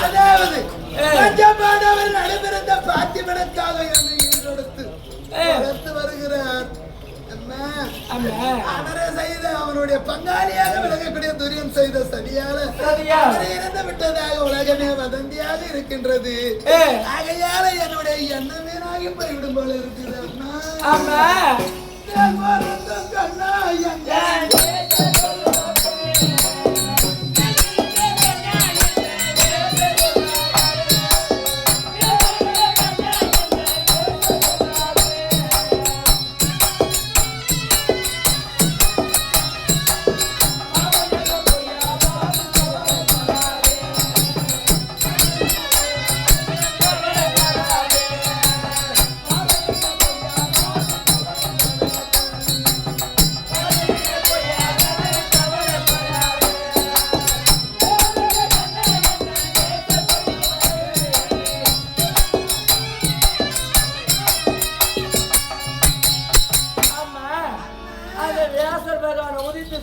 அதாவது பஞ்சபாண்டவர் நடைபெறுந்த பாத்திமனுக்காக என்னை ஈடுபடுத்து வளர்த்து வருகிறார். அவரை செய்த அவனுடைய பங்காளியாக விளங்கக்கூடிய துரியன் செய்த சதியால அவரை இறந்து விட்டதாக உலகமே வதந்தியாக இருக்கின்றது. ஆகையால என்னுடைய எண்ணம் வீணாகி போய்விடும் போல இருக்குது. அம்மா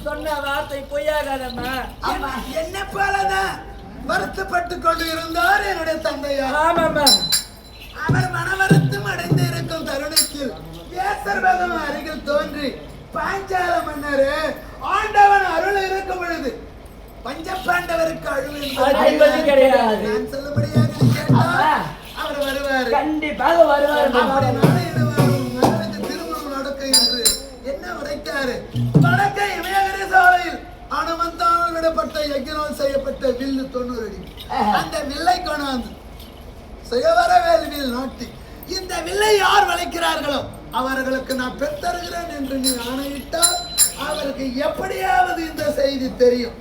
சொன்ன வார்த்தை பொய்யாகாதம்மா. என்ன போலதான் வருத்தப்பட்டுக் கொண்டு இருந்தார் என்னுடைய தந்தையா. ஆமாம்மா. அவர் மனவருத்தம் அடைந்து இருக்கும் தருணத்தில் வியாசர்பகம் அருகில் தோன்றி பாஞ்சால மன்னரு ஆண்டவன் அருள் இருக்கும் பொழுது பஞ்சபாண்டவருக்கு அழுவது கிடையாது. நான் சொல்லும்படியாக அவர் வருவார், கண்டிப்பாக வருவார். திருமணம் நடக்க என்று என்ன உரைத்தாரு. வடக்கை இமயகிரி சாலையில் அனுமந்தானால் விடப்பட்ட யஜ்ஞனால் செய்யப்பட்ட வில்லு 90 அடி. அந்த வில்லை கொண்டாந்து சுயவரவேல் வில் நாட்டி இந்த வில்லை யார் வளைக்கிறார்களோ அவர்களுக்கு நான் பெற்றருகிறேன் என்று நீ ஆணையிட்டால் அவருக்கு எப்படியாவது இந்த செய்தி தெரியும்.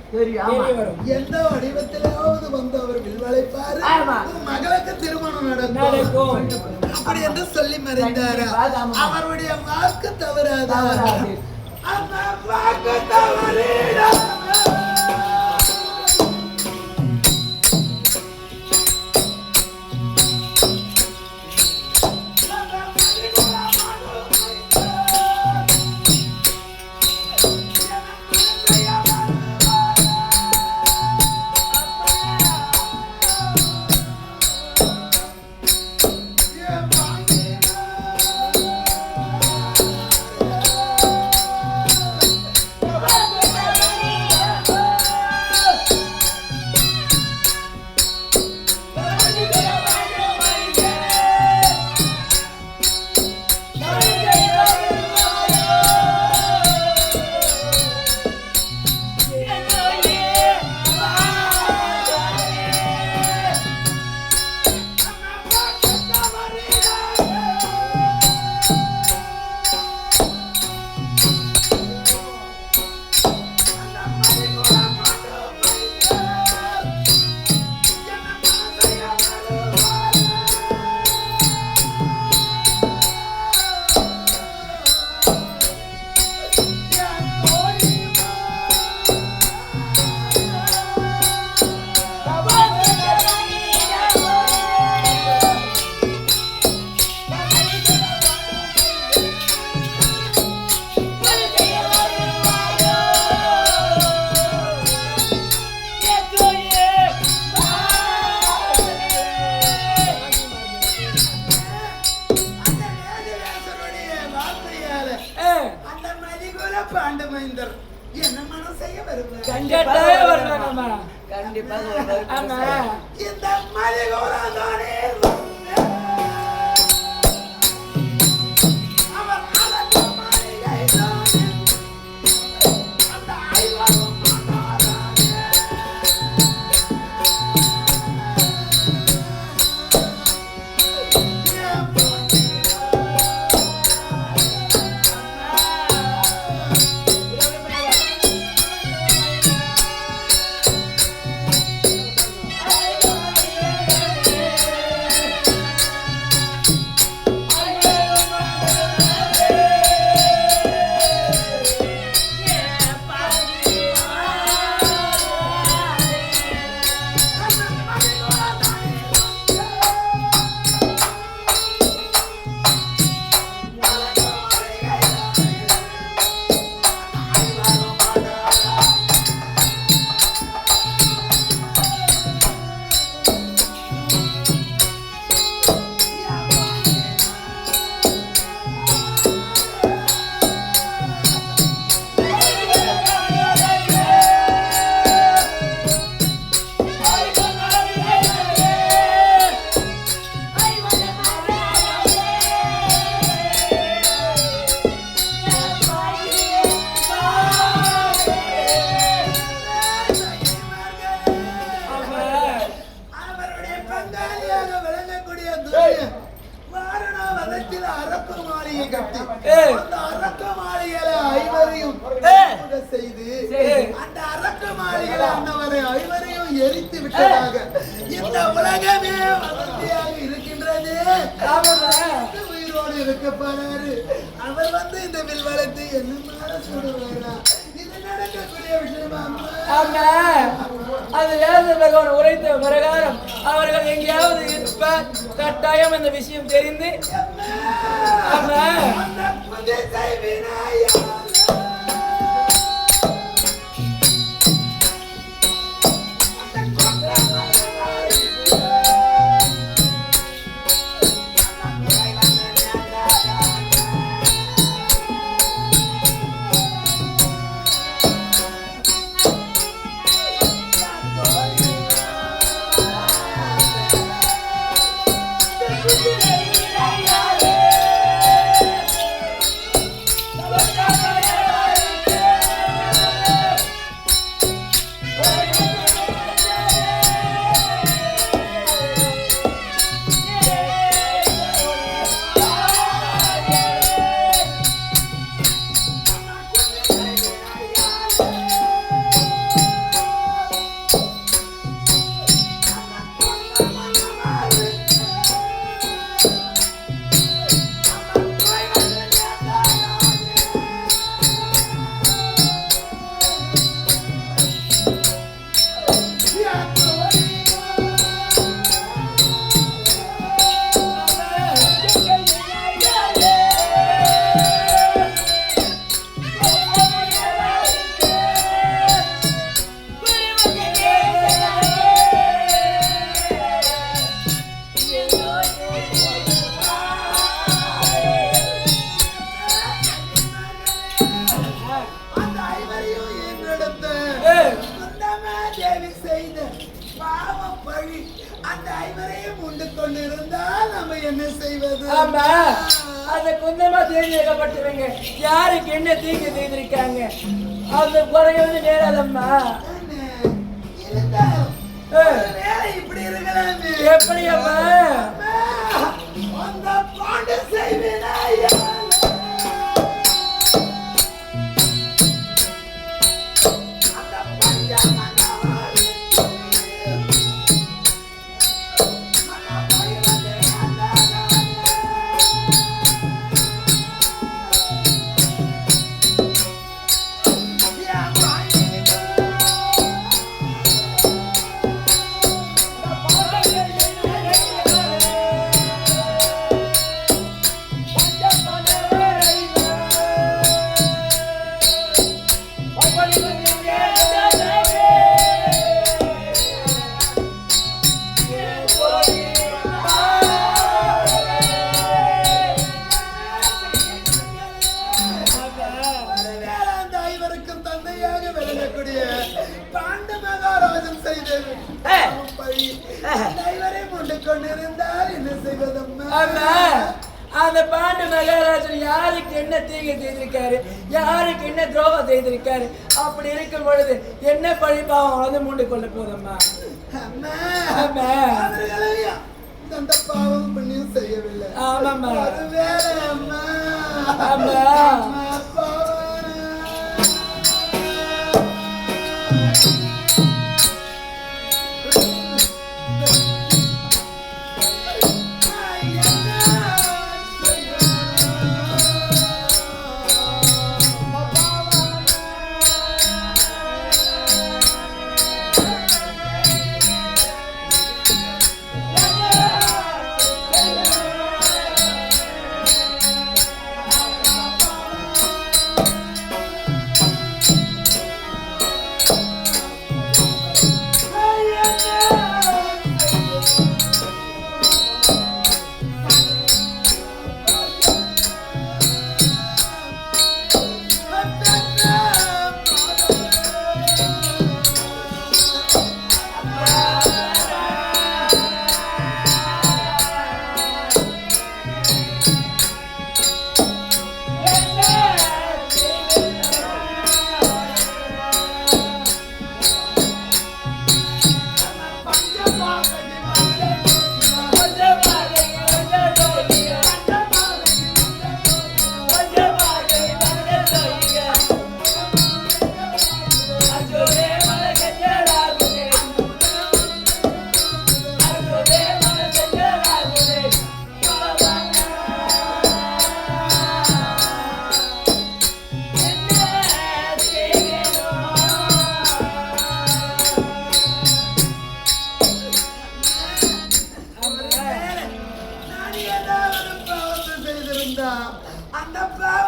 எந்த வடிவத்திலாவது வந்து அவர் வில் வளைப்பாரு, மகளுக்கு திருமணம் நடக்கும் அப்படி என்று சொல்லி மறைந்தாரா. அவருடைய வாக்கு தவறாதா. வாக்கு தவறிடா. என்ன மனம் செய்ய வருவார். கண்டிப்பாக வருவார். இந்த மலிகோராதானே அவனை ஐவரையும் எரித்து விட்டதாக இந்த உலகமே வசதியாக இருக்கின்றது. உயிரோடு இருக்க போறாரு. அவர் வந்து இந்த வில் வளர்த்து என்ன மாற சொல்லுவாரா? இது நடக்கக்கூடிய விஷயமா? ஆமா, அது வேத பகவான் உரைத்த பிரகாரம் அவர்கள் எங்கேயாவது இருப்பார். கட்டாயம் அந்த விஷயம் தெரிந்து ஆமா யாருக்கு என்ன தீங்கு செய்திருக்காங்க அந்த குறைய நேராதம்மா இப்படி இருக்கலாம். எப்படி அம்மா அந்த பாண்டு மகாராஜன் யாருக்கு என்ன தீங்கு செய்திருக்காரு, யாருக்கு என்ன துரோகம் செய்திருக்காரு, அப்படி இருக்கும் பொழுது என்ன பழிப்பாவம் வந்து மூண்டு கொள்ள போதம்மா? அந்த பாவம் புண்ணியம் செய்யவில்லை. ஆமாம்மா ஆமா நீ ஏதாவது பாவத்தை செய்திருந்தா அந்த பாவ